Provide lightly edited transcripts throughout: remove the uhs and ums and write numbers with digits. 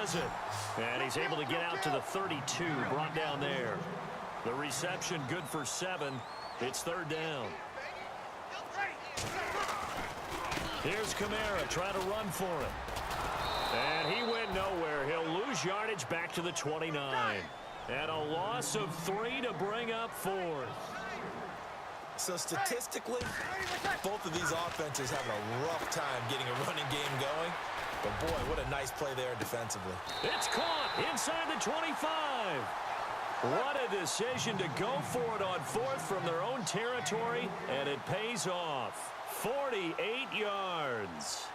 has it. And he's able to get out to the 32, brought down there. The reception good for 7. It's third down. Here's Kamara trying to run for it. And he went nowhere. He'll lose yardage back to the 29. And a loss of 3 to bring up 4th. So statistically, both of these offenses have a rough time getting a running game going. But boy, what a nice play there defensively. It's caught inside the 25. What a decision to go for it on 4th from their own territory, and it pays off. 48 yards.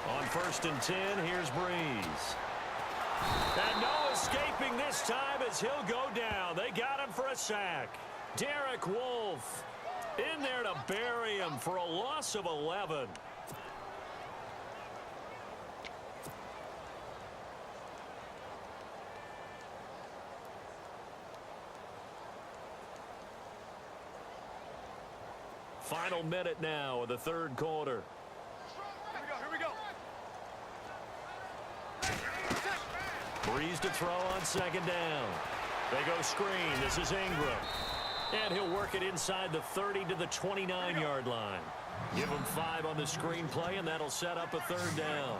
On 1st and 10, here's Breeze. And no escaping this time as he'll go down. They got him for a sack. Derek Wolfe in there to bury him for a loss of 11. Final minute now of the third quarter. Here we go. Breeze to throw on second down. They go screen. This is Ingram. And he'll work it inside the 30 to the 29-yard line. Give him 5 on the screen play, and that'll set up a third down.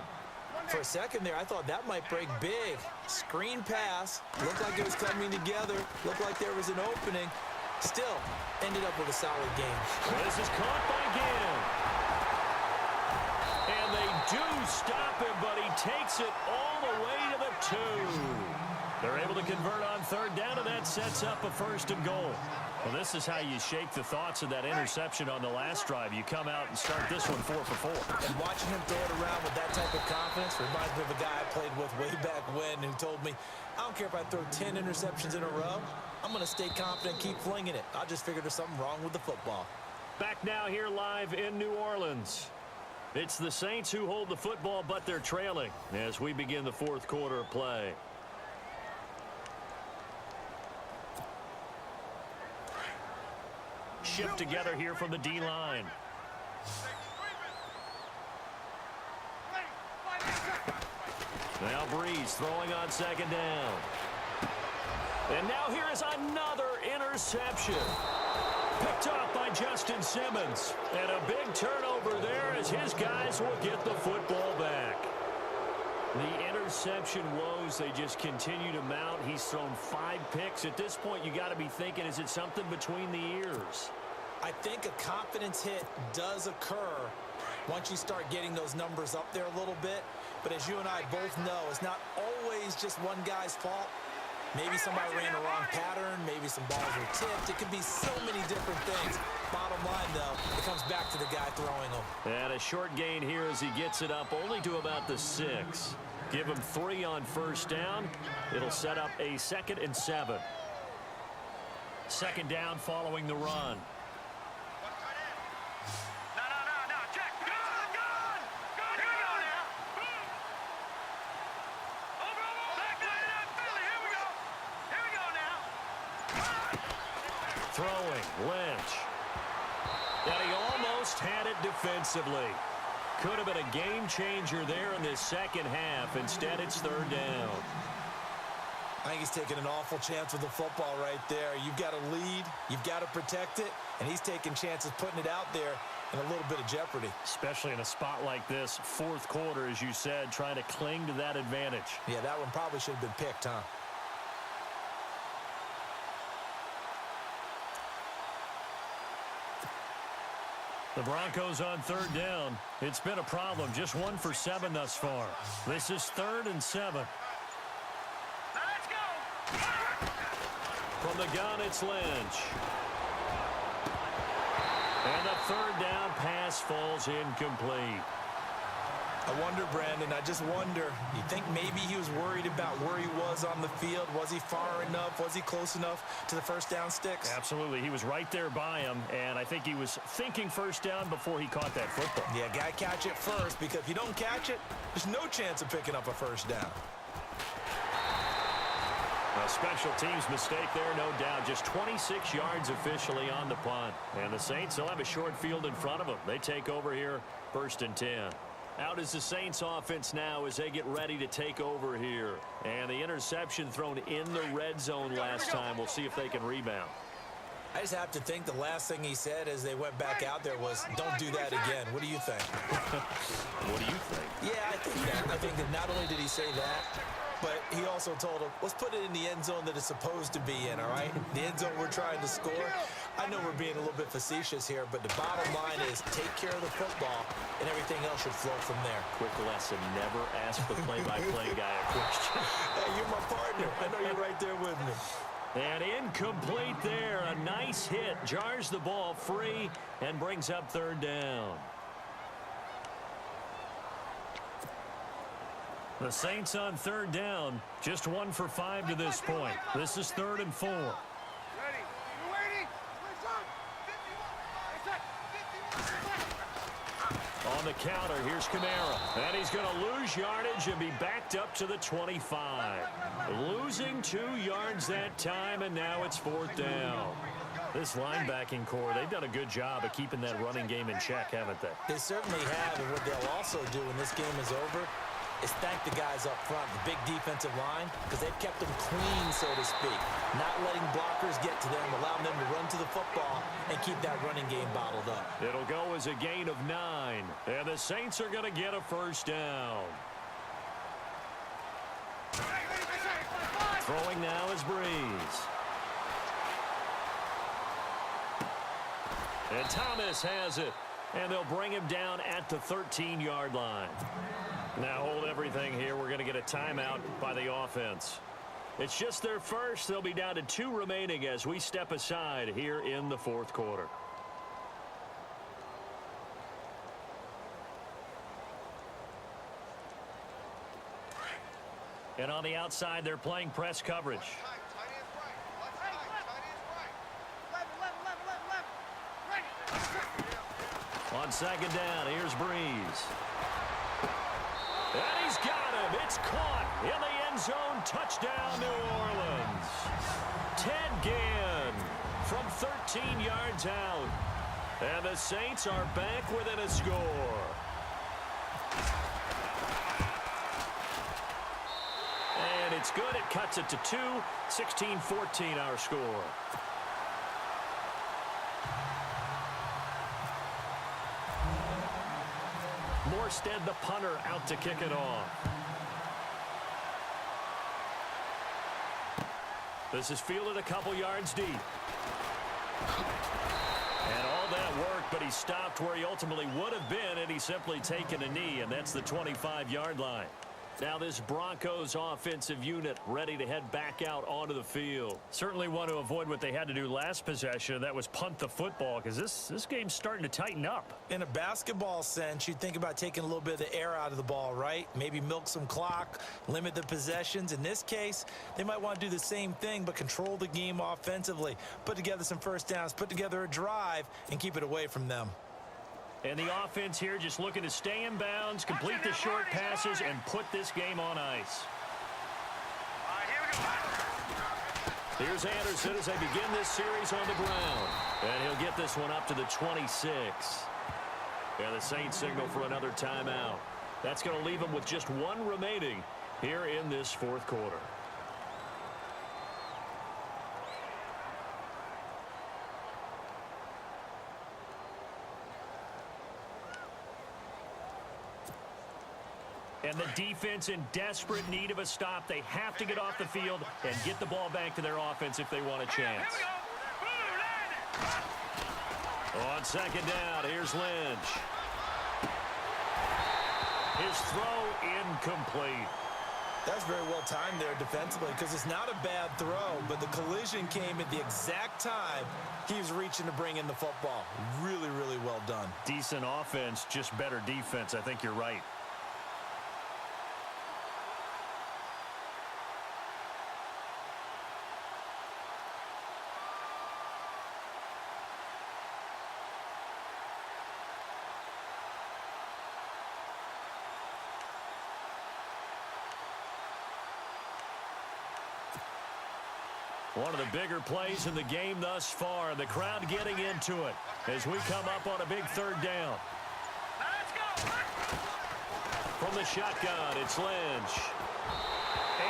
For a second there, I thought that might break big. Screen pass. Looked like it was coming together. Looked like there was an opening. Still, ended up with a solid game. This is caught by Ginn. And they do stop him, but he takes it all the way to the 2. They're able to convert on third down, and that sets up a 1st and goal. Well, this is how you shake the thoughts of that interception on the last drive. You come out and start this one 4 for 4. And watching him throw it around with that type of confidence reminds me of a guy I played with way back when who told me, I don't care if I throw 10 interceptions in a row. I'm going to stay confident and keep flinging it. I just figured there's something wrong with the football. Back now here live in New Orleans. It's the Saints who hold the football, but they're trailing as we begin the fourth quarter of play. Shift together here from the D-line. Now Breeze throwing on second down. And now here is another interception. Picked off by Justin Simmons. And a big turnover there as his guys will get the football back. The interception woes, they just continue to mount. He's thrown 5 picks. At this point, you got to be thinking, is it something between the ears? I think a confidence hit does occur once you start getting those numbers up there a little bit. But as you and I both know, it's not always just one guy's fault. Maybe somebody ran the wrong pattern. Maybe some balls were tipped. It could be so many different things. Bottom line, though, it comes back to the guy throwing them. And a short gain here as he gets it up only to about the 6. Give him 3 on first down. It'll set up a 2nd and 7. Second down following the run. Throwing, Lynch. And he almost had it defensively. Could have been a game changer there in this second half. Instead, it's third down. I think he's taking an awful chance with the football right there. You've got to lead, you've got to protect it, and he's taking chances putting it out there in a little bit of jeopardy. Especially in a spot like this, fourth quarter, as you said, trying to cling to that advantage. Yeah, that one probably should have been picked, huh? The Broncos on third down. It's been a problem. Just 1 for 7 thus far. This is 3rd and 7. Let's go! From the gun, it's Lynch. And the third down pass falls incomplete. I wonder, Brandon, I just wonder, you think maybe he was worried about where he was on the field? Was he far enough? Was he close enough to the first down sticks? Absolutely. He was right there by him, and I think he was thinking first down before he caught that football. Yeah, got to catch it first, because if you don't catch it, there's no chance of picking up a first down. A special teams mistake there, no doubt. Just 26 yards officially on the punt. And the Saints, they'll have a short field in front of them. They take over here, 1st and 10. Out is the Saints offense now as they get ready to take over here. And the interception thrown in the red zone last time. We'll see if they can rebound. I just have to think the last thing he said as they went back out there was, don't do that again. What do you think? What do you think? Yeah, I think that. I think that not only did he say that, but he also told him, let's put it in the end zone that it's supposed to be in, all right? The end zone we're trying to score. I know we're being a little bit facetious here, but the bottom line is take care of the football, and everything else should flow from there. Quick lesson, never ask the play-by-play guy a question. Hey, you're my partner. I know you're right there with me. And incomplete there. A nice hit. Jars the ball free and brings up 3rd down. The Saints on 3rd down. Just 1 for 5 to this point. This is 3rd and 4. Ready. We're waiting. Where's up? 51. On the counter, here's Kamara. And he's going to lose yardage and be backed up to the 25. Losing 2 yards that time, and now it's 4th down. This linebacking core, they've done a good job of keeping that running game in check, haven't they? They certainly have, and what they'll also do when this game is over is thank the guys up front, the big defensive line, because they've kept them clean, so to speak. Not letting blockers get to them, allowing them to run to the football and keep that running game bottled up. It'll go as a gain of 9, and the Saints are going to get a 1st down. Throwing now is Breeze. And Thomas has it, and they'll bring him down at the 13-yard line. Now hold everything here. We're going to get a timeout by the offense. It's just their first. They'll be down to 2 remaining as we step aside here in the 4th quarter. And on the outside, they're playing press coverage. On 2nd down, here's Breeze. And he's got him. It's caught in the end zone. Touchdown, New Orleans. Ted Ginn from 13 yards out. And the Saints are back within a score. And it's good. It cuts it to 2. 16-14 our score. Morstead, the punter, out to kick it off. This is fielded a couple yards deep. And all that work, but he stopped where he ultimately would have been had he simply taken a knee, and that's the 25-yard line. Now this Broncos offensive unit ready to head back out onto the field. Certainly want to avoid what they had to do last possession, and that was punt the football, because this game's starting to tighten up. In a basketball sense, you think about taking a little bit of the air out of the ball, right? Maybe milk some clock, limit the possessions. In this case, they might want to do the same thing, but control the game offensively. Put together some first downs, put together a drive, and keep it away from them. And the offense here just looking to stay in bounds, complete the short passes, and put this game on ice. All right, here we go. Here's Anderson as they begin this series on the ground. And he'll get this one up to the 26. And the Saints signal for another timeout. That's going to leave them with just 1 remaining here in this 4th quarter. And the defense in desperate need of a stop. They have to get off the field and get the ball back to their offense if they want a chance. On 2nd down, here's Lynch. His throw incomplete. That's very well timed there defensively, because it's not a bad throw, but the collision came at the exact time he was reaching to bring in the football. Really, really well done. Decent offense, just better defense. I think you're right. One of the bigger plays in the game thus far. The crowd getting into it as we come up on a big third down. From the shotgun, it's Lynch.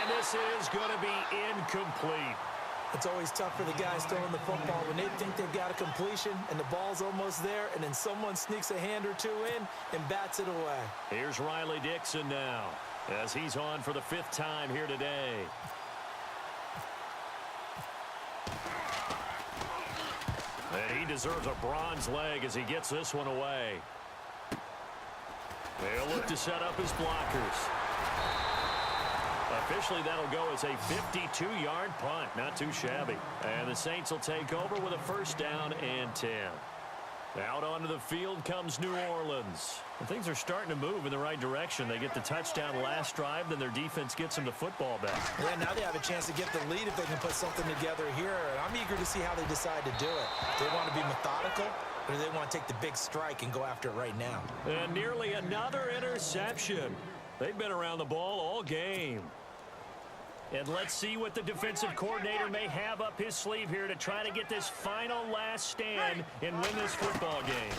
And this is going to be incomplete. It's always tough for the guys throwing the football when they think they've got a completion and the ball's almost there, and then someone sneaks a hand or two in and bats it away. Here's Riley Dixon now as he's on for the 5th time here today. And he deserves a bronze leg as he gets this one away. They'll look to set up his blockers. Officially, that'll go as a 52-yard punt. Not too shabby. And the Saints will take over with a 1st down and 10. Out onto the field comes New Orleans. And things are starting to move in the right direction. They get the touchdown last drive, then their defense gets them the football back. Yeah, now they have a chance to get the lead if they can put something together here. And I'm eager to see how they decide to do it. Do they want to be methodical, or do they want to take the big strike and go after it right now? And nearly another interception. They've been around the ball all game. And let's see what the defensive coordinator may have up his sleeve here to try to get this final last stand and win this football game.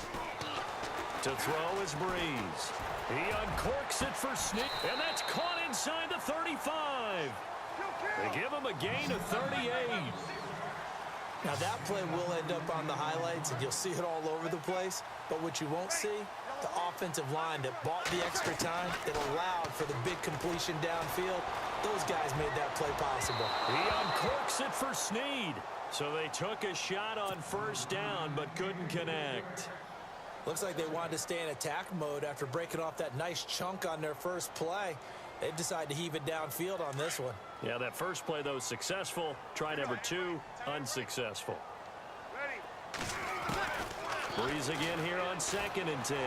To throw is Breeze. He uncorks it for Sneak, and that's caught inside the 35. They give him a gain of 38. Now that play will end up on the highlights, and you'll see it all over the place. But what you won't see, the offensive line that bought the extra time, that allowed for the big completion downfield. Those guys made that play possible. He uncorks it for Snead. So they took a shot on 1st down, but couldn't connect. Looks like they wanted to stay in attack mode after breaking off that nice chunk on their first play. They decided to heave it downfield on this one. Yeah, that first play, though, successful. Try number 2, unsuccessful. Breeze again here on 2nd and 10.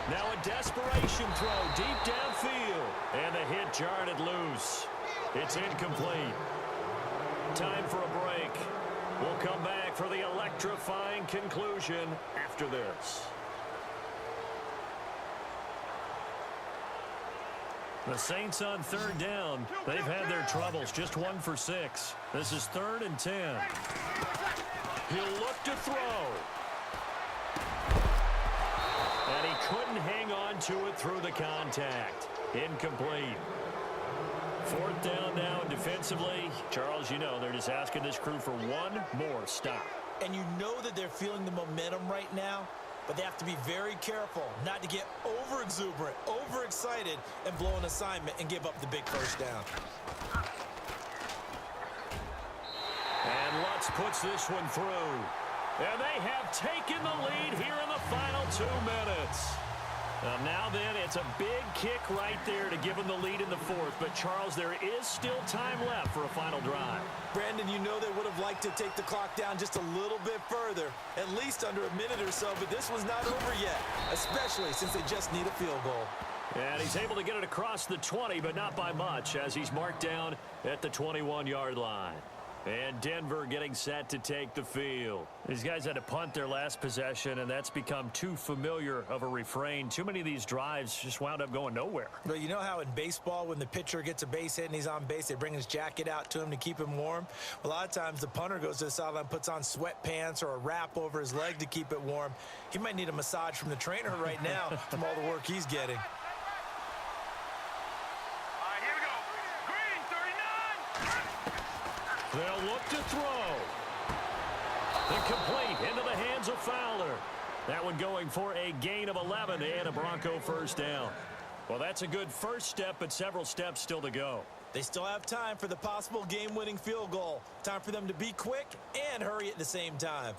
Now a desperation throw deep downfield. And the hit jarred it loose. It's incomplete. Time for a break. We'll come back for the electrifying conclusion after this. The Saints on 3rd down. They've had their troubles. Just 1 for 6. This is 3rd and 10. He'll look to throw. And he couldn't hang on to it through the contact. Incomplete. 4th down now defensively. Charles, you know, they're just asking this crew for one more stop. And you know that they're feeling the momentum right now, but they have to be very careful not to get over-exuberant, overexcited, and blow an assignment and give up the big 1st down. And Lutz puts this one through. And they have taken the lead here in the final 2 minutes. Now then, it's a big kick right there to give them the lead in the 4th. But, Charles, there is still time left for a final drive. Brandon, you know they would have liked to take the clock down just a little bit further, at least under a minute or so, but this was not over yet, especially since they just need a field goal. And he's able to get it across the 20, but not by much, as he's marked down at the 21-yard line. And Denver getting set to take the field. These guys had to punt their last possession, and that's become too familiar of a refrain. Too many of these drives just wound up going nowhere. Well, you know how in baseball, when the pitcher gets a base hit and he's on base, they bring his jacket out to him to keep him warm? A lot of times the punter goes to the sideline, puts on sweatpants or a wrap over his leg to keep it warm. He might need a massage from the trainer right now from all the work he's getting. They'll look to throw. Incomplete into the hands of Fowler. That one going for a gain of 11 and a Bronco 1st down. Well, that's a good first step, but several steps still to go. They still have time for the possible game-winning field goal. Time for them to be quick and hurry at the same time.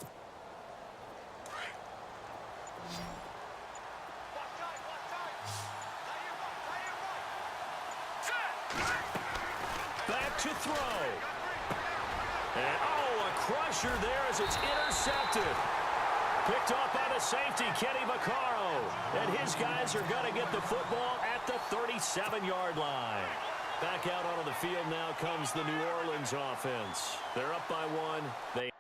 Back to throw. And, a crusher there as it's intercepted. Picked off by the safety, Kenny Vaccaro. And his guys are going to get the football at the 37-yard line. Back out onto the field now comes the New Orleans offense. They're up by 1.